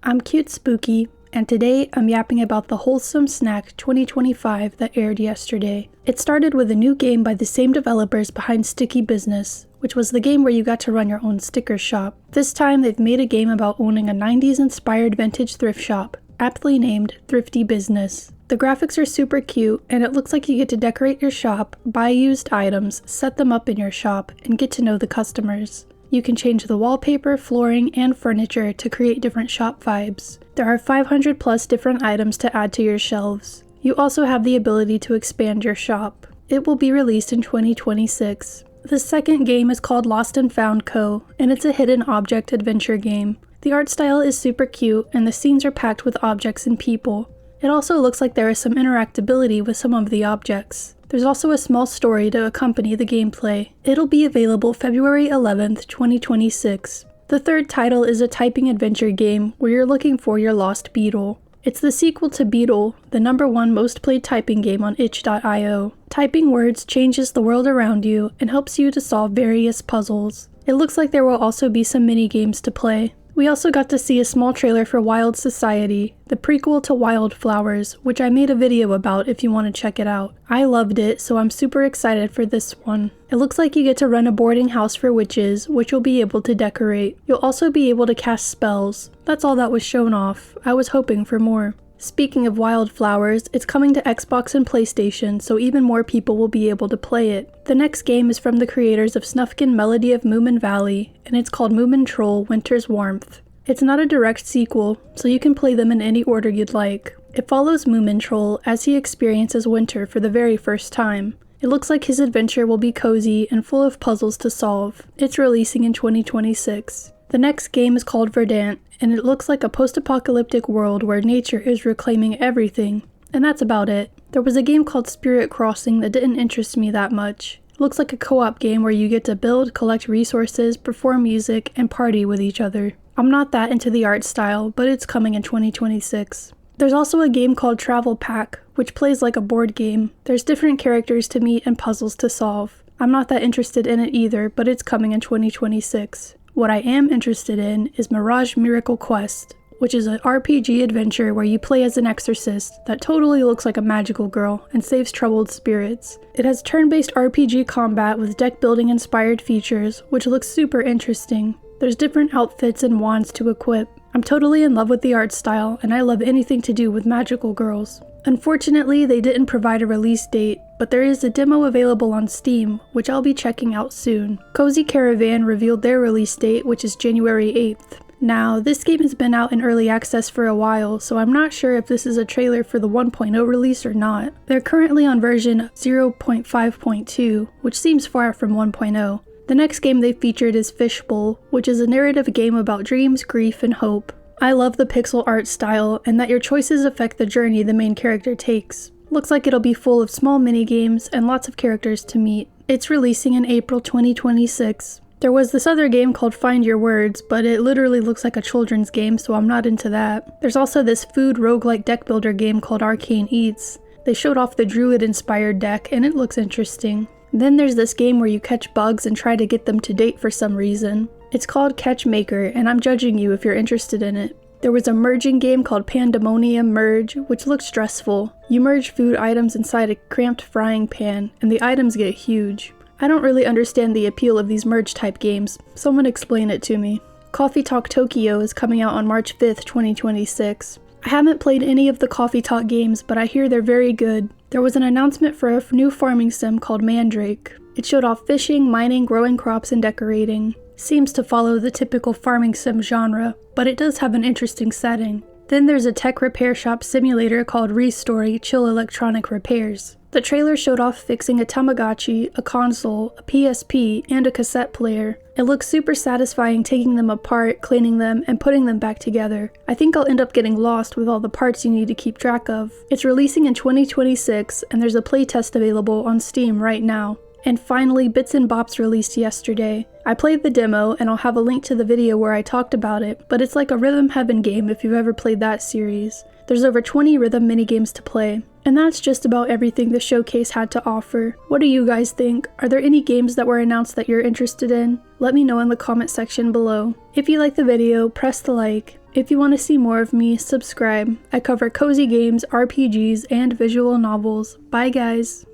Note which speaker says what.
Speaker 1: I'm Cute Spooky, and today I'm yapping about the Wholesome Snack 2025 that aired yesterday. It started with a new game by the same developers behind Sticky Business, which was the game where you got to run your own sticker shop. This time they've made a game about owning a 90s inspired vintage thrift shop, aptly named Thrifty Business. The graphics are super cute, and it looks like you get to decorate your shop, buy used items, set them up in your shop, and get to know the customers. You can change the wallpaper, flooring, and furniture to create different shop vibes. There are 500 plus different items to add to your shelves. You also have the ability to expand your shop. It will be released in 2026. The second game is called Lost and Found Co., and it's a hidden object adventure game. The art style is super cute, and the scenes are packed with objects and people. It also looks like there is some interactability with some of the objects. There's also a small story to accompany the gameplay. It'll be available February 11th, 2026. The third title is a typing adventure game where you're looking for your lost beetle. It's the sequel to Beetle, the #1 most played typing game on itch.io. Typing words changes the world around you and helps you to solve various puzzles. It looks like there will also be some mini games to play. We also got to see a small trailer for Wild Society, the prequel to Wildflowers, which I made a video about if you want to check it out. I loved it, so I'm super excited for this one. It looks like you get to run a boarding house for witches, which you'll be able to decorate. You'll also be able to cast spells. That's all that was shown off. I was hoping for more. Speaking of Wildflowers, it's coming to Xbox and PlayStation, so even more people will be able to play it. The next game is from the creators of Snufkin Melody of Moomin Valley, and it's called Moomin Troll Winter's Warmth. It's not a direct sequel, so you can play them in any order you'd like. It follows Moomin Troll as he experiences winter for the very first time. It looks like his adventure will be cozy and full of puzzles to solve. It's releasing in 2026. The next game is called Verdant, and it looks like a post-apocalyptic world where nature is reclaiming everything. And that's about it. There was a game called Spirit Crossing that didn't interest me that much. It looks like a co-op game where you get to build, collect resources, perform music, and party with each other. I'm not that into the art style, but it's coming in 2026. There's also a game called Travel Pack, which plays like a board game. There's different characters to meet and puzzles to solve. I'm not that interested in it either, but it's coming in 2026. What I am interested in is Mirage Miracle Quest, which is an RPG adventure where you play as an exorcist that totally looks like a magical girl and saves troubled spirits. It has turn-based RPG combat with deck-building inspired features, which looks super interesting. There's different outfits and wands to equip. I'm totally in love with the art style, and I love anything to do with magical girls. Unfortunately, they didn't provide a release date, but there is a demo available on Steam, which I'll be checking out soon. Cozy Caravan revealed their release date, which is January 8th. Now, this game has been out in early access for a while, so I'm not sure if this is a trailer for the 1.0 release or not. They're currently on version 0.5.2, which seems far from 1.0. The next game they featured is Fishbowl, which is a narrative game about dreams, grief, and hope. I love the pixel art style, and that your choices affect the journey the main character takes. Looks like it'll be full of small mini-games and lots of characters to meet. It's releasing in April 2026. There was this other game called Find Your Words, but it literally looks like a children's game, so I'm not into that. There's also this food roguelike deck builder game called Arcane Eats. They showed off the Druid-inspired deck, and it looks interesting. Then there's this game where you catch bugs and try to get them to date for some reason. It's called Catch Maker, and I'm judging you if you're interested in it. There was a merging game called Pandemonium Merge, which looked stressful. You merge food items inside a cramped frying pan, and the items get huge. I don't really understand the appeal of these merge type games. Someone explain it to me. Coffee Talk Tokyo is coming out on March 5th, 2026. I haven't played any of the Coffee Talk games, but I hear they're very good. There was an announcement for a new farming sim called Mandrake. It showed off fishing, mining, growing crops, and decorating. Seems to follow the typical farming sim genre, but it does have an interesting setting. Then there's a tech repair shop simulator called Restory Chill Electronic Repairs. The trailer showed off fixing a Tamagotchi, a console, a PSP, and a cassette player. It looks super satisfying taking them apart, cleaning them, and putting them back together. I think I'll end up getting lost with all the parts you need to keep track of. It's releasing in 2026, and there's a playtest available on Steam right now. And finally, Bits and Bops released yesterday. I played the demo, and I'll have a link to the video where I talked about it, but it's like a Rhythm Heaven game if you've ever played that series. There's over 20 rhythm minigames to play. And that's just about everything the showcase had to offer. What do you guys think? Are there any games that were announced that you're interested in? Let me know in the comment section below. If you like the video, press the like, If you want to see more of me, subscribe. I cover cozy games, RPGs, and visual novels. Bye guys!